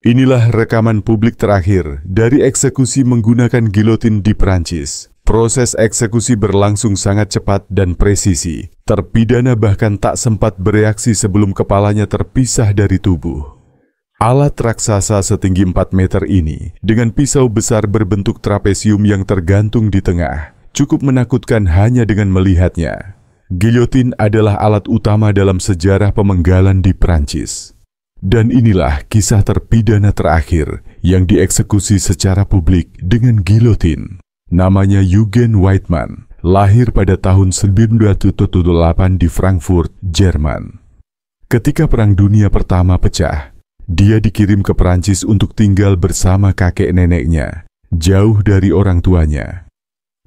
Inilah rekaman publik terakhir dari eksekusi menggunakan gilotin di Prancis. Proses eksekusi berlangsung sangat cepat dan presisi. Terpidana bahkan tak sempat bereaksi sebelum kepalanya terpisah dari tubuh. Alat raksasa setinggi 4 meter ini, dengan pisau besar berbentuk trapesium yang tergantung di tengah, cukup menakutkan hanya dengan melihatnya. Gilotin adalah alat utama dalam sejarah pemenggalan di Prancis. Dan inilah kisah terpidana terakhir yang dieksekusi secara publik dengan gilotin. Namanya Eugen Weidmann, lahir pada tahun 1978 di Frankfurt, Jerman. Ketika Perang Dunia Pertama pecah, dia dikirim ke Prancis untuk tinggal bersama kakek neneknya, jauh dari orang tuanya.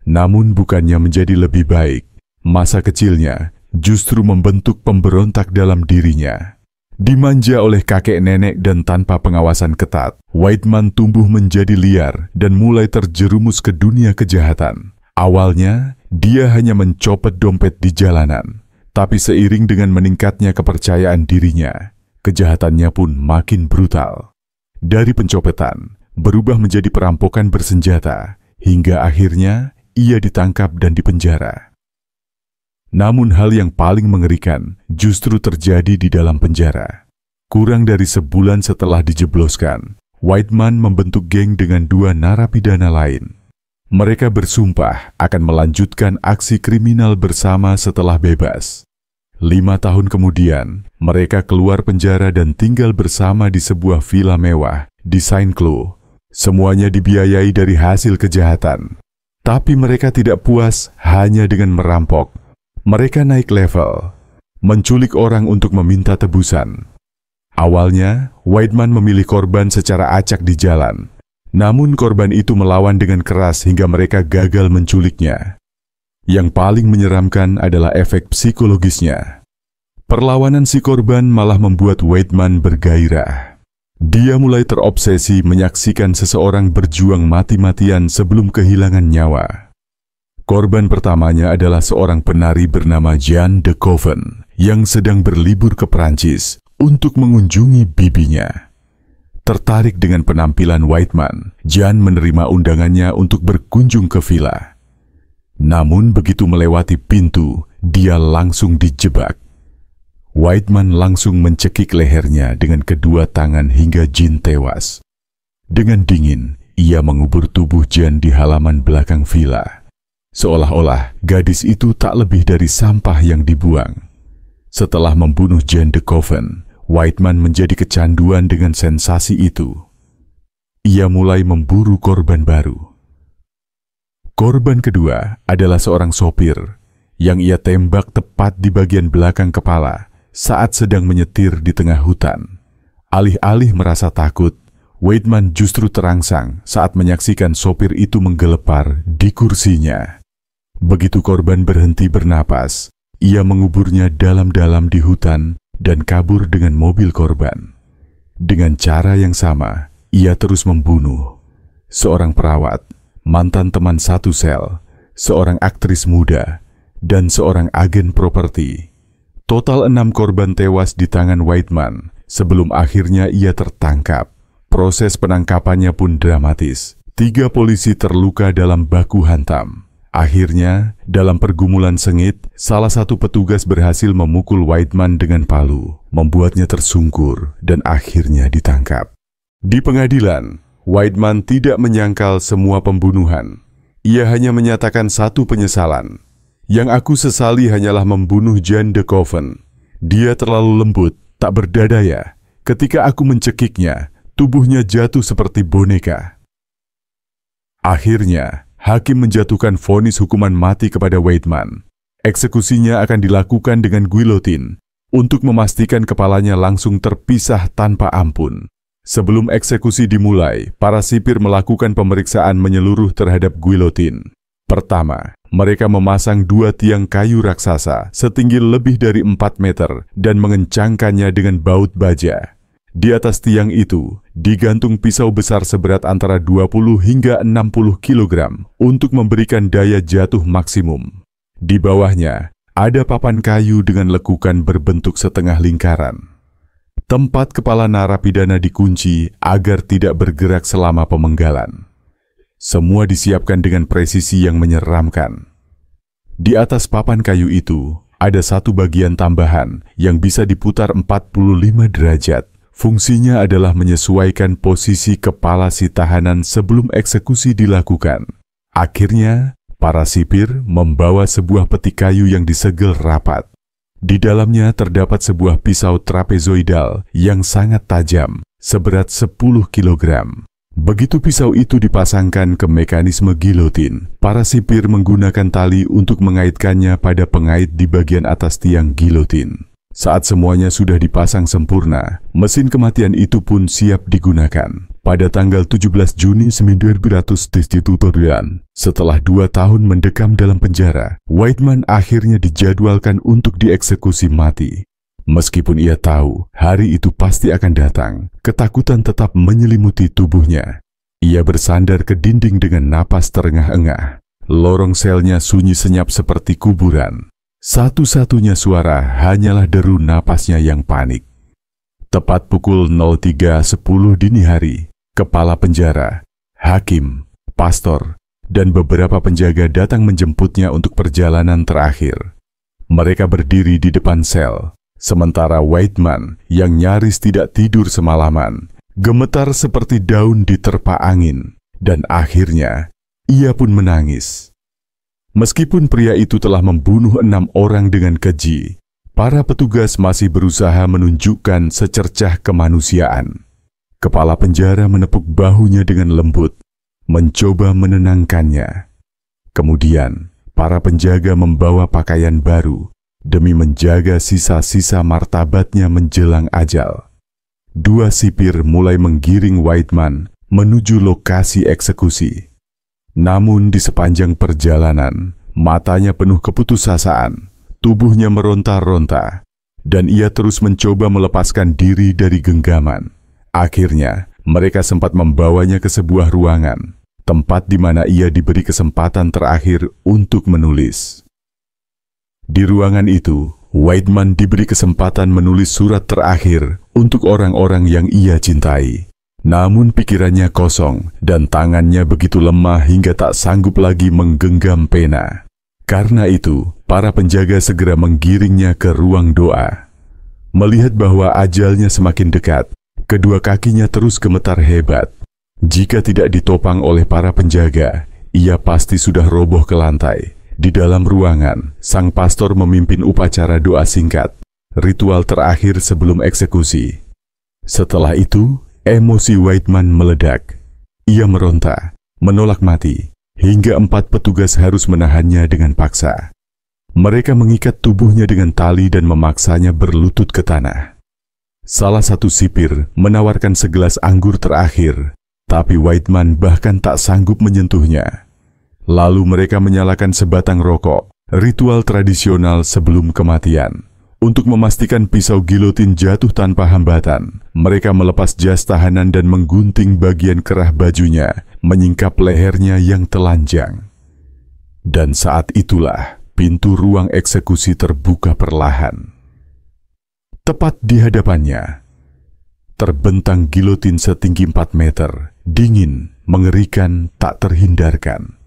Namun bukannya menjadi lebih baik, masa kecilnya justru membentuk pemberontak dalam dirinya. Dimanja oleh kakek nenek dan tanpa pengawasan ketat, Weidmann tumbuh menjadi liar dan mulai terjerumus ke dunia kejahatan. Awalnya, dia hanya mencopet dompet di jalanan, tapi seiring dengan meningkatnya kepercayaan dirinya, kejahatannya pun makin brutal. Dari pencopetan, berubah menjadi perampokan bersenjata, hingga akhirnya ia ditangkap dan dipenjara. Namun hal yang paling mengerikan justru terjadi di dalam penjara. Kurang dari sebulan setelah dijebloskan, Weidmann membentuk geng dengan 2 narapidana lain. Mereka bersumpah akan melanjutkan aksi kriminal bersama setelah bebas. 5 tahun kemudian, mereka keluar penjara dan tinggal bersama di sebuah villa mewah di Saint-Cloud. Semuanya dibiayai dari hasil kejahatan. Tapi mereka tidak puas hanya dengan merampok. Mereka naik level, menculik orang untuk meminta tebusan. Awalnya, Weidmann memilih korban secara acak di jalan. Namun korban itu melawan dengan keras hingga mereka gagal menculiknya. Yang paling menyeramkan adalah efek psikologisnya. Perlawanan si korban malah membuat Weidmann bergairah. Dia mulai terobsesi menyaksikan seseorang berjuang mati-matian sebelum kehilangan nyawa. Korban pertamanya adalah seorang penari bernama Jean de Coven yang sedang berlibur ke Prancis untuk mengunjungi bibinya. Tertarik dengan penampilan Weidmann, Jean menerima undangannya untuk berkunjung ke villa. Namun begitu melewati pintu, dia langsung dijebak. Weidmann langsung mencekik lehernya dengan kedua tangan hingga Jean tewas. Dengan dingin, ia mengubur tubuh Jean di halaman belakang villa. Seolah-olah gadis itu tak lebih dari sampah yang dibuang. Setelah membunuh Jean de Coven, Weidmann menjadi kecanduan dengan sensasi itu. Ia mulai memburu korban baru. Korban kedua adalah seorang sopir yang ia tembak tepat di bagian belakang kepala saat sedang menyetir di tengah hutan. Alih-alih merasa takut, Weidmann justru terangsang saat menyaksikan sopir itu menggelepar di kursinya. Begitu korban berhenti bernapas, ia menguburnya dalam-dalam di hutan dan kabur dengan mobil korban. Dengan cara yang sama, ia terus membunuh seorang perawat, mantan teman satu sel, seorang aktris muda, dan seorang agen properti. Total 6 korban tewas di tangan Weidmann sebelum akhirnya ia tertangkap. Proses penangkapannya pun dramatis. 3 polisi terluka dalam baku hantam. Akhirnya, dalam pergumulan sengit, salah satu petugas berhasil memukul Weidmann dengan palu, membuatnya tersungkur dan akhirnya ditangkap. Di pengadilan, Weidmann tidak menyangkal semua pembunuhan. Ia hanya menyatakan satu penyesalan. Yang aku sesali hanyalah membunuh Jean de Coven. Dia terlalu lembut, tak berdadaya. Ketika aku mencekiknya, tubuhnya jatuh seperti boneka. Akhirnya, hakim menjatuhkan vonis hukuman mati kepada Weidmann. Eksekusinya akan dilakukan dengan gilotin untuk memastikan kepalanya langsung terpisah tanpa ampun. Sebelum eksekusi dimulai, para sipir melakukan pemeriksaan menyeluruh terhadap gilotin. Pertama, mereka memasang 2 tiang kayu raksasa setinggi lebih dari 4 meter dan mengencangkannya dengan baut baja. Di atas tiang itu, digantung pisau besar seberat antara 20 hingga 60 kg untuk memberikan daya jatuh maksimum. Di bawahnya, ada papan kayu dengan lekukan berbentuk setengah lingkaran. Tempat kepala narapidana dikunci agar tidak bergerak selama pemenggalan. Semua disiapkan dengan presisi yang menyeramkan. Di atas papan kayu itu, ada satu bagian tambahan yang bisa diputar 45 derajat. Fungsinya adalah menyesuaikan posisi kepala si tahanan sebelum eksekusi dilakukan. Akhirnya, para sipir membawa sebuah peti kayu yang disegel rapat. Di dalamnya terdapat sebuah pisau trapezoidal yang sangat tajam, seberat 10 kilogram. Begitu pisau itu dipasangkan ke mekanisme gilotin, para sipir menggunakan tali untuk mengaitkannya pada pengait di bagian atas tiang gilotin. Saat semuanya sudah dipasang sempurna, mesin kematian itu pun siap digunakan. Pada tanggal 17 Juni 1933, setelah 2 tahun mendekam dalam penjara, Weidman akhirnya dijadwalkan untuk dieksekusi mati. Meskipun ia tahu hari itu pasti akan datang, ketakutan tetap menyelimuti tubuhnya. Ia bersandar ke dinding dengan napas terengah-engah. Lorong selnya sunyi senyap seperti kuburan. Satu-satunya suara hanyalah deru napasnya yang panik. Tepat pukul 03.10 dini hari, kepala penjara, hakim, pastor, dan beberapa penjaga datang menjemputnya untuk perjalanan terakhir. Mereka berdiri di depan sel, sementara Weidman yang nyaris tidak tidur semalaman, gemetar seperti daun diterpa angin, dan akhirnya ia pun menangis. Meskipun pria itu telah membunuh 6 orang dengan keji, para petugas masih berusaha menunjukkan secercah kemanusiaan. Kepala penjara menepuk bahunya dengan lembut, mencoba menenangkannya. Kemudian, para penjaga membawa pakaian baru demi menjaga sisa-sisa martabatnya menjelang ajal. 2 sipir mulai menggiring Weidman menuju lokasi eksekusi. Namun di sepanjang perjalanan, matanya penuh keputusasaan, tubuhnya meronta-ronta, dan ia terus mencoba melepaskan diri dari genggaman. Akhirnya, mereka sempat membawanya ke sebuah ruangan, tempat di mana ia diberi kesempatan terakhir untuk menulis. Di ruangan itu, Weidman diberi kesempatan menulis surat terakhir untuk orang-orang yang ia cintai. Namun pikirannya kosong dan tangannya begitu lemah hingga tak sanggup lagi menggenggam pena. Karena itu, para penjaga segera menggiringnya ke ruang doa. Melihat bahwa ajalnya semakin dekat, kedua kakinya terus gemetar hebat. Jika tidak ditopang oleh para penjaga, ia pasti sudah roboh ke lantai. Di dalam ruangan, sang pastor memimpin upacara doa singkat, ritual terakhir sebelum eksekusi. Setelah itu, emosi Weidman meledak. Ia meronta, menolak mati, hingga 4 petugas harus menahannya dengan paksa. Mereka mengikat tubuhnya dengan tali dan memaksanya berlutut ke tanah. Salah satu sipir menawarkan segelas anggur terakhir, tapi Weidman bahkan tak sanggup menyentuhnya. Lalu mereka menyalakan sebatang rokok, ritual tradisional sebelum kematian. Untuk memastikan pisau gilotin jatuh tanpa hambatan, mereka melepas jas tahanan dan menggunting bagian kerah bajunya, menyingkap lehernya yang telanjang. Dan saat itulah pintu ruang eksekusi terbuka perlahan. Tepat di hadapannya, terbentang gilotin setinggi 4 meter, dingin, mengerikan, tak terhindarkan.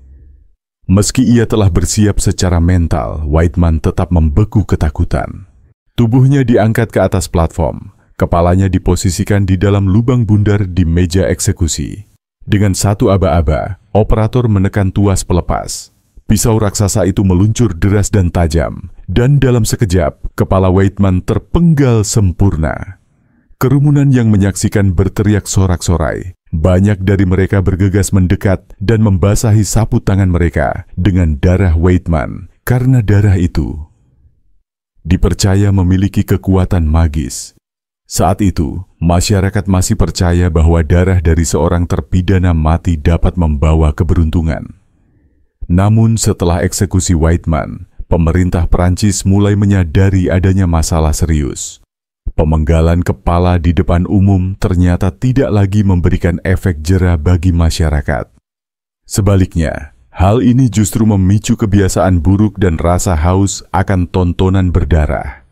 Meski ia telah bersiap secara mental, Weidman tetap membeku ketakutan. Tubuhnya diangkat ke atas platform, kepalanya diposisikan di dalam lubang bundar di meja eksekusi. Dengan satu aba-aba, operator menekan tuas pelepas. Pisau raksasa itu meluncur deras dan tajam, dan dalam sekejap, kepala Weidman terpenggal sempurna. Kerumunan yang menyaksikan berteriak sorak-sorai. Banyak dari mereka bergegas mendekat dan membasahi saput tangan mereka dengan darah Weidman, karena darah itu dipercaya memiliki kekuatan magis. Saat itu, masyarakat masih percaya bahwa darah dari seorang terpidana mati dapat membawa keberuntungan. Namun setelah eksekusi Weidman, pemerintah Prancis mulai menyadari adanya masalah serius. Pemenggalan kepala di depan umum ternyata tidak lagi memberikan efek jera bagi masyarakat. Sebaliknya, hal ini justru memicu kebiasaan buruk dan rasa haus akan tontonan berdarah.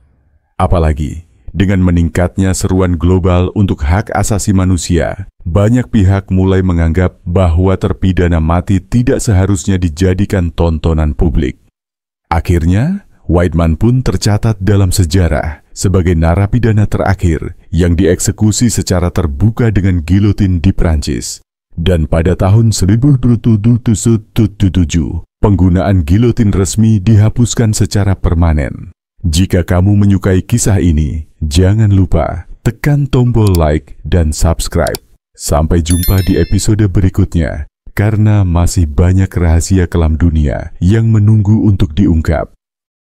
Apalagi, Dengan meningkatnya seruan global untuk hak asasi manusia, banyak pihak mulai menganggap bahwa terpidana mati tidak seharusnya dijadikan tontonan publik. Akhirnya, Weidman pun tercatat dalam sejarah sebagai narapidana terakhir yang dieksekusi secara terbuka dengan gilotin di Prancis. Dan pada tahun 1777, penggunaan gilotin resmi dihapuskan secara permanen. Jika kamu menyukai kisah ini, jangan lupa tekan tombol like dan subscribe. Sampai jumpa di episode berikutnya, karena masih banyak rahasia kelam dunia yang menunggu untuk diungkap.